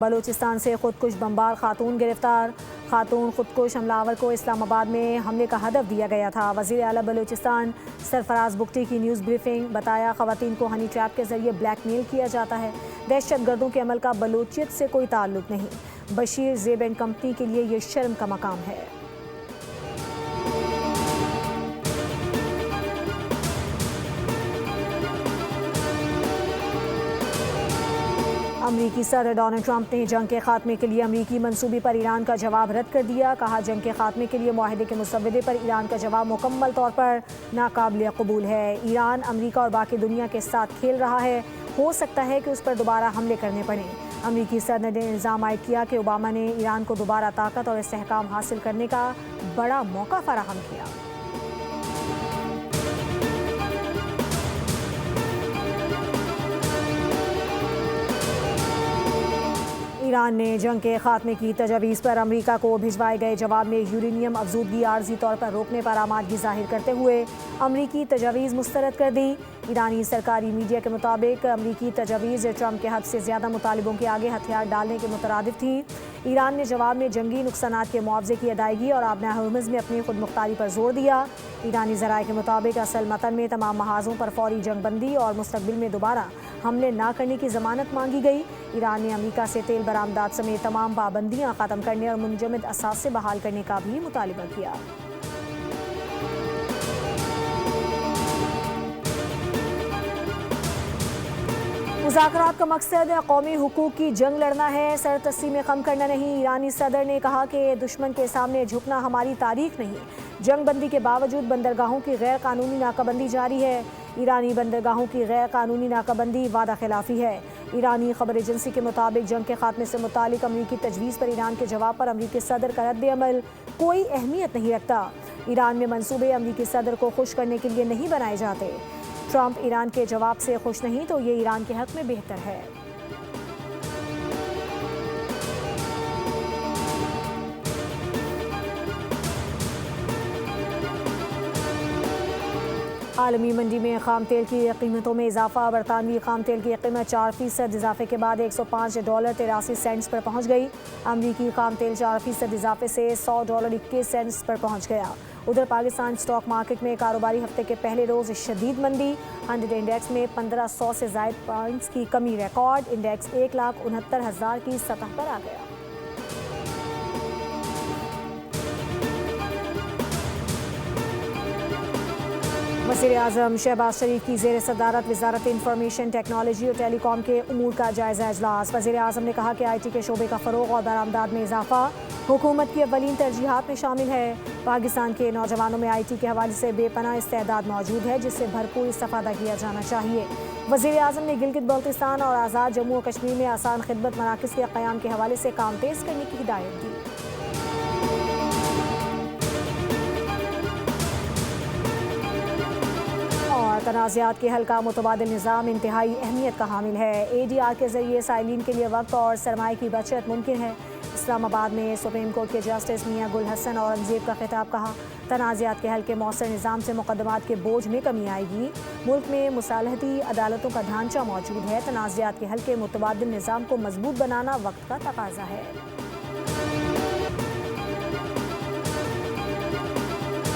बलूचिस्तान से खुदकुश बमबार खातून गिरफ्तार। खातून खुदकुश हमलावर को इस्लामाबाद में हमले का हदफ दिया गया था। वज़ीर आला बलूचिस्तान सरफराज बुगटी की न्यूज़ ब्रीफिंग। बताया, ख़वातीन को हनी ट्रैप के जरिए ब्लैकमेल किया जाता है। दहशत गर्दों के अमल का बलूचियत से कोई ताल्लुक नहीं। बशीर ज़ेब एंड कंपनी के लिए ये शर्म का मकाम है। अमरीकी सदर डोनाल्ड ट्रंप ने जंग के खात्मे के लिए अमरीकी मंसूबे पर ईरान का जवाब रद्द कर दिया। कहा, जंग के खात्मे के लिए मुआहदे के मुसव्वदे पर ईरान का जवाब मुकम्मल तौर पर नाकाबिल कबूल है। ईरान अमरीका और बाकी दुनिया के साथ खेल रहा है। हो सकता है कि उस पर दोबारा हमले करने पड़े। अमरीकी सदर ने इल्ज़ाम आयद किया कि ओबामा ने ईरान को दोबारा ताकत और इस्तेहकाम हासिल करने का बड़ा मौका फराहम किया। ईरान ने जंग के खात्मे की तजवीज़ पर अमरीका को भिजवाए गए जवाब में यूरेनियम अफजूदगी आर्जी तौर पर रोकने पर आमादगी जाहिर करते हुए अमरीकी तजवीज़ मुस्तरद कर दी। ईरानी सरकारी मीडिया के मुताबिक अमरीकी तजवीज़ ट्रंप के हद से ज़्यादा मुतालिबों के आगे हथियार डालने के मुतरादिफ थी। ईरान ने जवाब में जंगी नुकसानात के मुआवजे की अदायगी और आबना हर्मुज़ में अपनी खुद मुख्तारी पर जोर दिया। ईरानी ज़राए के मुताबिक असल मतन में तमाम महाजों पर फौरी जंगबंदी और मुस्तकबिल में दोबारा हमले न करने की ज़मानत मांगी गई। ईरान ने अमरीका से तेल बरामदात समेत तमाम पाबंदियाँ ख़त्म करने और मुंजमद असासे बहाल करने का भी मुतालिबा किया। मुज़ाकरात का मकसद कौमी हुकूक की जंग लड़ना है, सर तस्लीम खम करना नहीं। ईरानी सदर ने कहा कि दुश्मन के सामने झुकना हमारी तारीख नहीं। जंग बंदी के बावजूद बंदरगाहों की गैर कानूनी नाकाबंदी जारी है। ईरानी बंदरगाहों की गैर कानूनी नाकाबंदी वादा खिलाफी है। ईरानी खबर एजेंसी के मुताबिक जंग के खात्मे से मुतालिक अमरीकी तजवीज़ पर ईरान के जवाब पर अमरीकी सदर का रद्द अमल कोई अहमियत नहीं रखता। ईरान में मंसूबे अमरीकी सदर को खुश करने के लिए नहीं बनाए जाते। ट्रंप ईरान के जवाब से खुश नहीं तो ये ईरान के हक में बेहतर है। आलमी मंडी में खाम तेल की कीमतों में इजाफा। बरतानवी खाम तेल की कीमत 4% इजाफे के बाद $105.83 पर पहुंच गई। अमरीकी खाम तेल 4% इजाफे से $100.21 पर पहुंच गया। उधर पाकिस्तान स्टॉक मार्केट में कारोबारी हफ्ते के पहले रोज़ शदीद मंदी। 100 इंडेक्स में 1500 से ज़ायद पॉइंट्स की कमी। रिकॉर्ड इंडेक्स 1,69,000 की सतह पर आ गया। वज़ीर-ए-आज़म शहबाज शरीफ की ज़ेर सदारत वज़ारत इंफॉर्मेशन टेक्नोलॉजी और टेलीकॉम के उमूर का जायज़ा इजलास। वज़ीर-ए-आज़म ने कहा कि IT के शोबे का फ़रोग़ और बरामदात में इजाफा हुकूमत की अव्वलीन तरजीहात में शामिल है। पाकिस्तान के नौजवानों में IT के हवाले से बेपनाह इस्तेदाद मौजूद है, जिससे भरपूर इस्तेफ़ादा किया जाना चाहिए। वज़ीर-ए-आज़म ने गिलगित बल्तिस्तान और आज़ाद जम्मू और कश्मीर में आसान खिदमत मराकज़ के क़याम के हवाले से काम तेज़ करने की हिदायत दी। तनाज़ात के हल का मुतबादिल निज़ाम इंतहाई अहमियत का हामिल है। ADR के ज़रिए साइलिन के लिए वक्त और सरमाए की बचत मुमकिन है। इस्लामाबाद में सुप्रीम कोर्ट के जस्टिस मियां गुल हसन औरंगज़ेब का खिताब। कहा, तनाज़ात के हल के मौसर निज़ाम से मुकदमात के बोझ में कमी आएगी। मुल्क में मुसालहती अदालतों का ढांचा मौजूद है। तनाज़ात के हल के मुतबादिल निज़ाम को मजबूत बनाना वक्त का तकाज़ा है।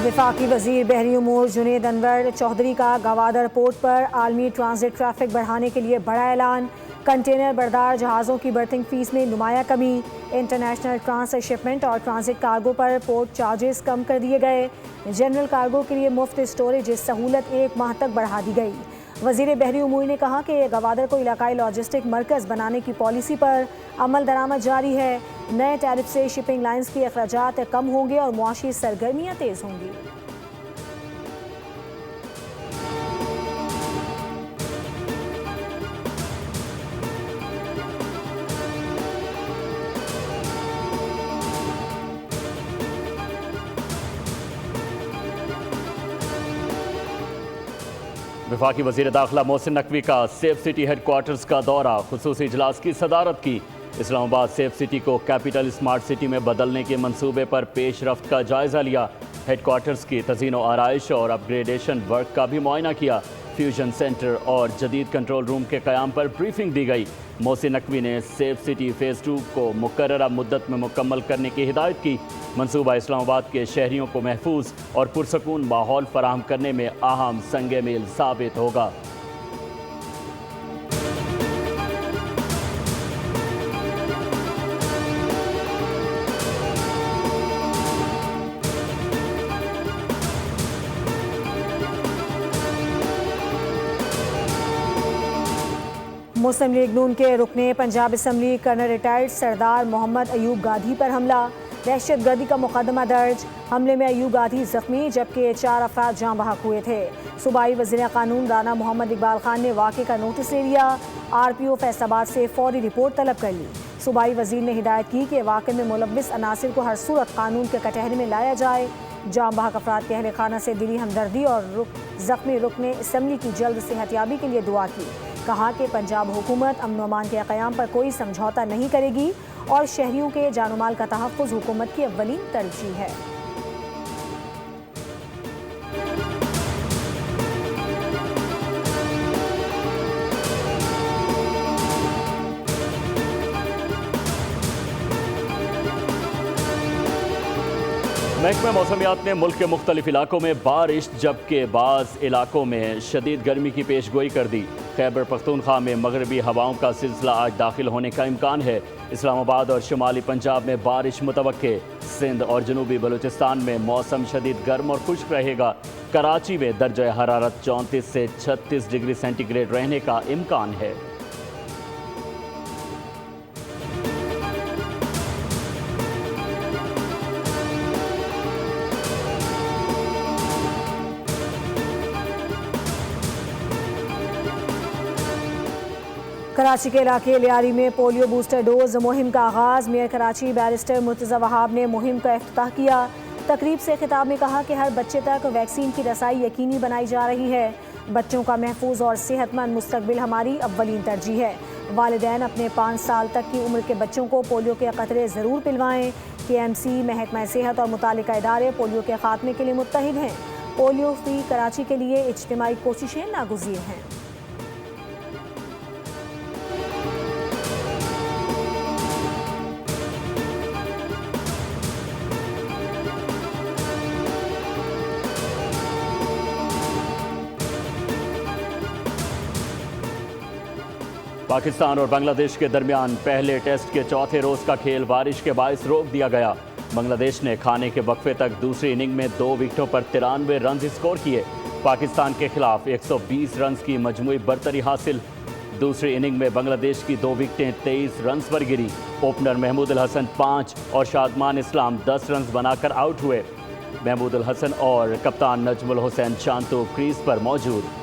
वफाकी वज़ीर बहरी उमूर जुनेद अनवर चौधरी का गवादर पोर्ट पर आलमी ट्रांजिट ट्रैफिक बढ़ाने के लिए बड़ा ऐलान। कंटेनर बरदार जहाज़ों की बर्थिंग फ़ीस में नुमाया कमी। इंटरनेशनल ट्रांसशिपमेंट और ट्रांजिट कार्गो पर पोर्ट चार्जेस कम कर दिए गए। जनरल कार्गो के लिए मुफ्त स्टोरेज सहूलत 1 माह तक बढ़ा दी गई। वज़ीर बहरी उमूर ने कहा कि गवादर को इलाकाई लॉजिस्टिक मरकज़ बनाने की पॉलिसी पर अमल दरामद जारी है। नए टैरिफ से शिपिंग लाइन्स के अखराजात कम होंगे और मुआशी सरगर्मियाँ तेज़ होंगी। वफाकी वज़ीर दाखिला मोहसिन नकवी का सेफ सिटी हेडक्वार्टर्स का दौरा। खुसूसी इजलास की सदारत की। इस्लामाबाद सेफ सिटी को कैपिटल स्मार्ट सिटी में बदलने के मंसूबे पर पेश रफ्त का जायज़ा लिया। हेडक्वार्टर्स की तज़ीन व आराइश और अपग्रेडेशन वर्क का भी मुआयना किया। फ्यूजन सेंटर और जदीद कंट्रोल रूम के क़याम पर ब्रीफिंग दी गई। मोहसिन नकवी ने सेफ सिटी फ़ेज़ 2 को मुकर्ररा मुद्दत में मुकम्मल करने की हिदायत की। मंसूबा इस्लामाबाद के शहरियों को महफूज और पुरसकून माहौल फराहम करने में अहम संग मील साबित होगा। मुस्लिम लीग नून के रुकने पंजाब असम्बली कर्नल रिटायर्ड सरदार मोहम्मद अयूब गाधी पर हमला, दहशतगर्दी का मुकदमा दर्ज। हमले में अयूब गाधी जख्मी जबकि 4 अफराद जाँ बहक हुए थे। सूबाई वज़ीर कानून राना मोहम्मद इकबाल खान ने वाक़े का नोटिस ले लिया। RPO फैसलाबाद से फौरी रिपोर्ट तलब कर ली। सूबाई वज़ीर ने हिदायत की कि वाक़े में मुलव्विस अनासिर को हर सूरत कानून के कटहरे में लाया जाए। जाँ बहक अफराद के अहले खाना से दिली हमदर्दी और जख्मी रुकने असम्बली की जल्द सेहतयाबी के लिए दुआ की। कहा कि पंजाब हुकूमत अमन व अमान के क़याम पर कोई समझौता नहीं करेगी और शहरियों के जान माल का तहफ़्फ़ुज़ हुकूमत की अव्वलीन तरजीह है। महकमा मौसमियात ने मुल्क के मुख्तलिफ इलाकों में बारिश जबकि बाज़ इलाकों में शदीद गर्मी की पेशगोई कर दी। खैबर पख्तूनख्वा में मगरबी हवाओं का सिलसिला आज दाखिल होने का इम्कान है। इस्लामाबाद और शुमाली पंजाब में बारिश मुतवक्के। सिंध और जनूबी बलूचिस्तान में मौसम शदीद गर्म और खुश्क रहेगा। कराची में दर्जा हरारत 34 से 36 डिग्री सेंटीग्रेड रहने का इम्कान है। कराची के इलाके लियारी में पोलियो बूस्टर डोज मुहिम का आगाज़। मेयर कराची बैरिस्टर मुर्तज़ा वहाब ने मुहिम का इफ्तिताह किया। तकरीब से खिताब में कहा कि हर बच्चे तक वैक्सीन की रसाई यकीनी बनाई जा रही है। बच्चों का महफूज और सेहतमंद मुस्तकबिल हमारी अव्वलीन तरजीह है। वालिदैन अपने 5 साल तक की उम्र के बच्चों को पोलियो के क़तरे ज़रूर पिलवाएं। KMC, महकमा सेहत और मुतालिका इदारे पोलियो के खात्मे के लिए मुत्तहिद हैं। पोलियो फ्री कराची के लिए इज्तिमाई कोशिशें नागुज़ीर हैं। पाकिस्तान और बांग्लादेश के दरमियान पहले टेस्ट के चौथे रोज़ का खेल बारिश के बायस रोक दिया गया। बांग्लादेश ने खाने के वक्फे तक दूसरी इनिंग में 2 विकेटों पर 93 रन स्कोर किए। पाकिस्तान के खिलाफ 120 रन की मजमूई बरतरी हासिल। दूसरी इनिंग में बांग्लादेश की 2 विकेटें 23 रन पर गिरी। ओपनर महमूद अल हसन 5 और शादमान इस्लाम 10 रन बनाकर आउट हुए। महमूद अल हसन और कप्तान नजमुल हुसैन शांतु क्रीज पर मौजूद।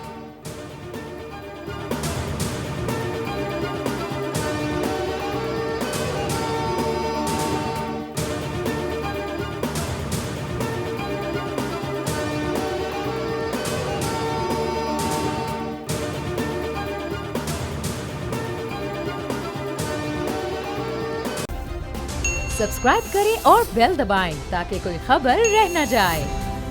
सब्सक्राइब करें और बेल दबाएं ताकि कोई खबर रह न जाए।